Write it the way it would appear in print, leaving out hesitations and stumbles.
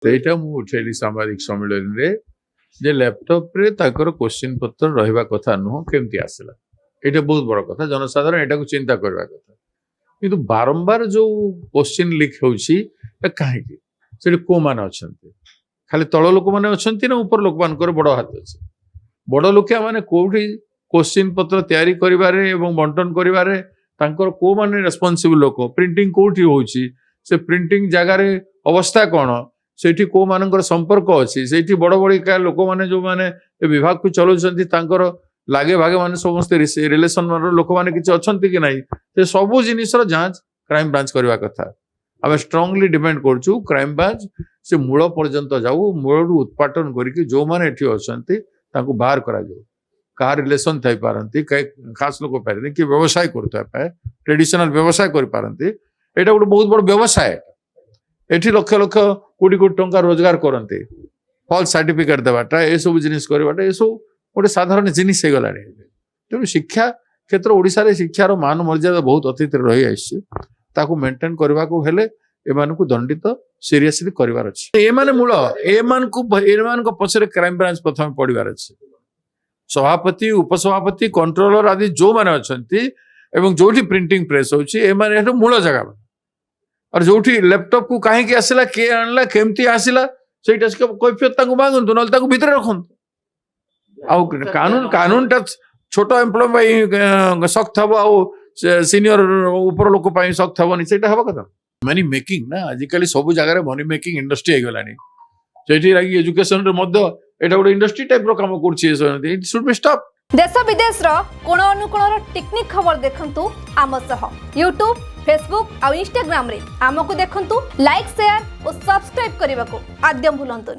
ସେଇଟା ମୁଁ ଉଠେଇଲି ସାମ୍ବାଦିକ ସମ୍ମିଳନୀରେ ଯେ ଲ୍ୟାପଟପରେ ତାଙ୍କର କ୍ୱେଶ୍ଚିନ୍ ପତ୍ର ରହିବା କଥା ନୁହଁ, କେମିତି ଆସିଲା? ଏଇଟା ବହୁତ ବଡ଼ କଥା, ଜନସାଧାରଣ ଏଟାକୁ ଚିନ୍ତା କରିବା କଥା। କିନ୍ତୁ ବାରମ୍ବାର ଯୋଉ କ୍ୱେଶ୍ଚିନ୍ ଲିକ୍ ହେଉଛି କାହିଁକି? ସେଠି କୋଉମାନେ ଅଛନ୍ତି? ଖାଲି ତଳ ଲୋକମାନେ ଅଛନ୍ତି ନା ଉପର ଲୋକମାନଙ୍କର ବଡ଼ ହାତ ଅଛି? ବଡ଼ ଲୋକିଆ ମାନେ କୋଉଠି କ୍ୱେଶ୍ଚିନ୍ ପତ୍ର ତିଆରି କରିବାରେ ଏବଂ ବଣ୍ଟନ କରିବାରେ ତାଙ୍କର କୋଉମାନେ ରେସ୍ପନ୍ସିବଲ୍ ଲୋକ? ପ୍ରିଣ୍ଟିଂ କୋଉଠି ହେଉଛି? ସେ ପ୍ରିଣ୍ଟିଂ ଜାଗାରେ ଅବସ୍ଥା କ'ଣ? ସେଇଠି କୋଉମାନଙ୍କର ସମ୍ପର୍କ ଅଛି? ସେଇଠି ବଡ଼ ବଡ଼ିକା ଲୋକମାନେ ଯୋଉମାନେ ଏ ବିଭାଗକୁ ଚଲାଉଛନ୍ତି ତାଙ୍କର ଲାଗେ ଭାଗେ ମାନେ ସମସ୍ତେ ରିଲେସନର ଲୋକମାନେ କିଛି ଅଛନ୍ତି କି ନାହିଁ? ସେ ସବୁ ଜିନିଷର ଯାଞ୍ଚ କ୍ରାଇମ ବ୍ରାଞ୍ଚ କରିବା କଥା। ଆମେ ଷ୍ଟ୍ରଙ୍ଗଲି ଡିମାଣ୍ଡ କରୁଛୁ କ୍ରାଇମ ବ୍ରାଞ୍ଚ ସେ ମୂଳ ପର୍ଯ୍ୟନ୍ତ ଯାଉ, ମୂଳରୁ ଉତ୍ପାଟନ କରିକି ଯୋଉମାନେ ଏଠି ଅଛନ୍ତି ତାଙ୍କୁ ବାହାର କରାଯାଉ। କାହା ରିଲେସନ ଥାଇପାରନ୍ତି, ଖାସ ଲୋକ ପାରନ୍ତି, କି ବ୍ୟବସାୟ କରୁଥିବା ପାଏ, ଟ୍ରେଡିସନାଲ ବ୍ୟବସାୟ କରିପାରନ୍ତି। ଏଇଟା ଗୋଟେ ବହୁତ ବଡ଼ ବ୍ୟବସାୟ। ଏଠି ଲକ୍ଷ ଲକ୍ଷ କୋଟି କୋଟି ଟଙ୍କା ରୋଜଗାର କରନ୍ତି। ଫଲ୍ସ ସାର୍ଟିଫିକେଟ ଦେବାଟା, ଏସବୁ ଜିନିଷ କରିବାଟା ଏସବୁ ଗୋଟେ ସାଧାରଣ ଜିନିଷ ହେଇଗଲାଣି। ତେଣୁ ଶିକ୍ଷା କ୍ଷେତ୍ର ଓଡ଼ିଶାରେ ଶିକ୍ଷାର ମାନ ମର୍ଯ୍ୟାଦା ବହୁତ ଅତୀତରେ ରହି ଆସିଛି। ତାକୁ ମେଣ୍ଟେନ କରିବାକୁ ହେଲେ ଏମାନଙ୍କୁ ଦଣ୍ଡିତ ସିରିୟସଲି କରିବାର ଅଛି। ଏମାନେ ମୂଳ, ଏମାନଙ୍କ ପଛରେ କ୍ରାଇମ ବ୍ରାଞ୍ଚ ପ୍ରଥମେ ପଡ଼ିବାର ଅଛି। ସଭାପତି, ଉପସଭାପତି, କଣ୍ଟ୍ରୋଲର ଆଦି ଯୋଉମାନେ ଅଛନ୍ତି ଏବଂ ଯୋଉଠି ପ୍ରିଣ୍ଟିଂ ପ୍ରେସ୍ ହେଉଛି ଏମାନେ ଏଠୁ ମୂଳ ଜାଗା। আর ଯୋଉଠି ଲ୍ୟାପଟପ୍ କୁ କାହିଁକି ଆସିଲା, କିଏ ଆଣିଲା, କେମିତି ଆସିଲା, ସେଇଟା କୈଫିୟତ ତାଙ୍କୁ ମାଗନ୍ତୁ, ନହେଲେ ତାକୁ ଭିତରେ ରଖନ୍ତୁ। ଆଉ କାନୁନଟା ଛୋଟ ଏମ୍ପ୍ଲୟ ପାଇଁ ସଖ୍ତ ହବ, ଆଉ ସିନିୟର ଉପର ଲୋକ ପାଇଁ ସଖ୍ତ ହବନି, ସେଇଟା ହବ କଥା। ମନି ମେକିଂ ନା, ଆଜିକାଲି ସବୁ ଜାଗାରେ ମନି ମେକିଂ ଇଣ୍ଡଷ୍ଟ୍ରି ହେଇଗଲାଣି। ସେଇଠି ଲାଗି ଏଜୁକେସନରେ ମଧ୍ୟ ଏଇଟା ଗୋଟେ ଇଣ୍ଡଷ୍ଟ୍ରି ଟାଇପର କାମ କରୁଛି। ଇଟ୍ ସୁଡ୍ ବି ଷ୍ଟପ୍। देश विदेश कोण अनुकोणर टेक्निक खबर देखंतु आम सह यूट्यूब, फेसबुक और इंस्टाग्राम रे आमको देखंतु, लाइक, शेयर और सब्सक्राइब करने को आद्यम भूलंतु।